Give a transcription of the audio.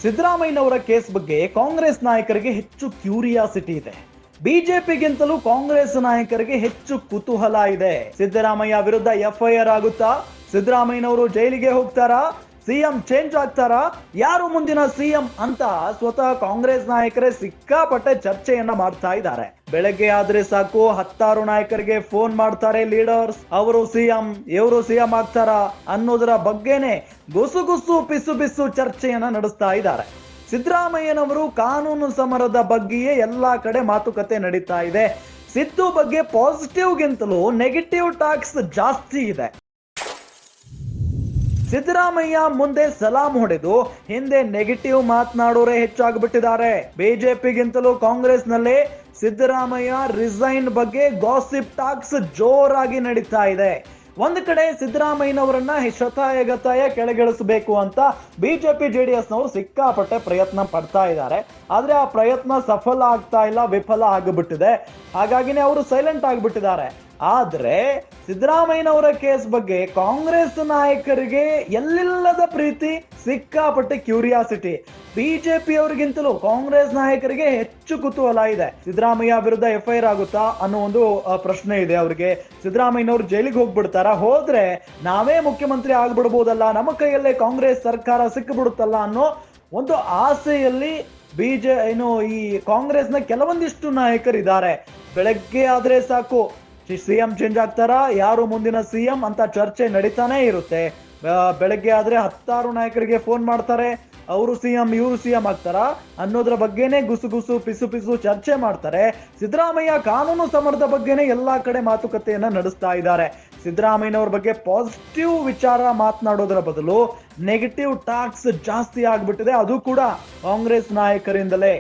ಸಿದ್ದರಾಮಯ್ಯನವರ ಕೇಸ್ ಬಗ್ಗೆ ಕಾಂಗ್ರೆಸ್ ನಾಯಕರಿಗೆ ಹೆಚ್ಚು ಕ್ಯೂರಿಯಾಸಿಟಿ ಇದೆ. ಬಿಜೆಪಿಗಿಂತಲೂ ಕಾಂಗ್ರೆಸ್ ನಾಯಕರಿಗೆ ಹೆಚ್ಚು ಕುತೂಹಲ ಇದೆ. ಸಿದ್ದರಾಮಯ್ಯ ವಿರುದ್ಧ ಎಫ್ಐಆರ್ ಆಗುತ್ತಾ? ಸಿದ್ದರಾಮಯ್ಯನವರು ಜೈಲಿಗೆ ಹೋಗ್ತಾರಾ? ಸಿಎಂ ಚೇಂಜ್ ಆಗ್ತಾರಾ? ಯಾರು ಮುಂದಿನ ಸಿಎಂ ಅಂತ ಸ್ವತಃ ಕಾಂಗ್ರೆಸ್ ನಾಯಕರೇ ಸಿಕ್ಕಾಪಟ್ಟೆ ಚರ್ಚೆಯನ್ನ ಮಾಡ್ತಾ ಇದ್ದಾರೆ. ಬೆಳಗ್ಗೆ ಆದ್ರೆ ಸಾಕು 10 ನಾಯಕರಿಗೆ ಫೋನ್ ಮಾಡ್ತಾರೆ ಲೀಡರ್ಸ್. ಅವರು ಸಿಎಂ, ಇವರು ಸಿಎಂ ಆಗ್ತಾರಾ ಅನ್ನೋದರ ಬಗ್ಗೆನೆ ಗುಸುಗುಸು ಪಿಸು ಬಿಸು ಚರ್ಚೆಯನ್ನ ನಡೆಸ್ತಾ ಇದ್ದಾರೆ. ಸಿದ್ದರಾಮಯ್ಯನವರು ಕಾನೂನು ಸಮರದ ಬಗ್ಗೆಯೇ ಎಲ್ಲಾ ಕಡೆ ಮಾತುಕತೆ ನಡೀತಾ ಇದೆ. ಸಿದ್ದು ಬಗ್ಗೆ ಪಾಸಿಟಿವ್ಗಿಂತಲೂ ನೆಗೆಟಿವ್ ಟಾಕ್ಸ್ ಜಾಸ್ತಿ ಇದೆ. ಸಿದ್ದರಾಮಯ್ಯ ಮುಂದೆ ಸಲಾಂ ಹೊಡೆದು ಹಿಂದೆ ನೆಗೆಟಿವ್ ಮಾತನಾಡೋರೇ ಹೆಚ್ಚಾಗ್ಬಿಟ್ಟಿದ್ದಾರೆ. ಬಿಜೆಪಿಗಿಂತಲೂ ಕಾಂಗ್ರೆಸ್ ನಲ್ಲಿ ಸಿದ್ದರಾಮಯ್ಯ ರಿಸೈನ್ ಬಗ್ಗೆ ಗಾಸಿಪ್ ಟಾಕ್ಸ್ ಜೋರಾಗಿ ನಡೀತಾ ಇದೆ. ಒಂದು ಕಡೆ ಸಿದ್ದರಾಮಯ್ಯನವರನ್ನ ಶತಾಯಗತಾಯ ಕೆಳಗಿಳಿಸಬೇಕು ಅಂತ ಬಿಜೆಪಿ ಜೆಡಿಎಸ್ ನವರು ಸಿಕ್ಕಾಪಟ್ಟೆ ಪ್ರಯತ್ನ ಪಡ್ತಾ ಇದ್ದಾರೆ. ಆದ್ರೆ ಆ ಪ್ರಯತ್ನ ಸಫಲ ಆಗ್ತಾ ಇಲ್ಲ, ವಿಫಲ ಆಗಿಬಿಟ್ಟಿದೆ. ಹಾಗಾಗಿನೇ ಅವರು ಸೈಲೆಂಟ್ ಆಗಿಬಿಟ್ಟಿದ್ದಾರೆ. ಆದ್ರೆ ಸಿದ್ದರಾಮಯ್ಯನವರ ಕೇಸ್ ಬಗ್ಗೆ ಕಾಂಗ್ರೆಸ್ ನಾಯಕರಿಗೆ ಎಲ್ಲಿಲ್ಲದ ಪ್ರೀತಿ, ಸಿಕ್ಕಾಪಟ್ಟೆ ಕ್ಯೂರಿಯಾಸಿಟಿ. ಬಿಜೆಪಿ ಅವರಿಗಿಂತಲೂ ಕಾಂಗ್ರೆಸ್ ನಾಯಕರಿಗೆ ಹೆಚ್ಚು ಕುತೂಹಲ ಇದೆ. ಸಿದ್ದರಾಮಯ್ಯ ವಿರುದ್ಧ ಎಫ್ಐಆರ್ ಆಗುತ್ತಾ ಅನ್ನೋ ಒಂದು ಪ್ರಶ್ನೆ ಇದೆ ಅವರಿಗೆ. ಸಿದ್ದರಾಮಯ್ಯನವರು ಜೈಲಿಗೆ ಹೋಗ್ಬಿಡ್ತಾರ? ಹೋದ್ರೆ ನಾವೇ ಮುಖ್ಯಮಂತ್ರಿ ಆಗ್ಬಿಡ್ಬೋದಲ್ಲ, ನಮ್ಮ ಕೈಯಲ್ಲೇ ಕಾಂಗ್ರೆಸ್ ಸರ್ಕಾರ ಸಿಕ್ಕಿಬಿಡುತ್ತಲ್ಲ ಅನ್ನೋ ಒಂದು ಆಸೆಯಲ್ಲಿ ಈ ಕಾಂಗ್ರೆಸ್ನ ಕೆಲವೊಂದಿಷ್ಟು ನಾಯಕರಿದ್ದಾರೆ. ಬೆಳಗ್ಗೆ ಆದ್ರೆ ಸಾಕು ಸಿಎಂ ಚೇಂಜ್ ಆಗ್ತಾರಾ, ಯಾರು ಮುಂದಿನ ಸಿಎಂ ಅಂತ ಚರ್ಚೆ ನಡೀತಾನೆ ಇರುತ್ತೆ. ಬೆಳಗ್ಗೆ ಆದ್ರೆ 10 ನಾಯಕರಿಗೆ ಫೋನ್ ಮಾಡ್ತಾರೆ, ಅವರು ಸಿಎಂ, ಇವರು ಸಿಎಂ ಆಗ್ತಾರಾ ಅನ್ನೋದ್ರ ಬಗ್ಗೆನೆ ಗುಸುಗುಸು ಪಿಸು ಪಿಸು ಚರ್ಚೆ ಮಾಡ್ತಾರೆ. ಸಿದ್ದರಾಮಯ್ಯ ಕಾನೂನು ಸಮರದ ಬಗ್ಗೆನೆ ಎಲ್ಲಾ ಕಡೆ ಮಾತುಕತೆಯನ್ನ ನಡೆಸ್ತಾ ಇದ್ದಾರೆ. ಸಿದ್ದರಾಮಯ್ಯನವ್ರ ಬಗ್ಗೆ ಪಾಸಿಟಿವ್ ವಿಚಾರ ಮಾತನಾಡೋದ್ರ ಬದಲು ನೆಗೆಟಿವ್ ಟಾಕ್ಸ್ ಜಾಸ್ತಿ ಆಗ್ಬಿಟ್ಟಿದೆ, ಅದು ಕೂಡ ಕಾಂಗ್ರೆಸ್ ನಾಯಕರಿಂದಲೇ.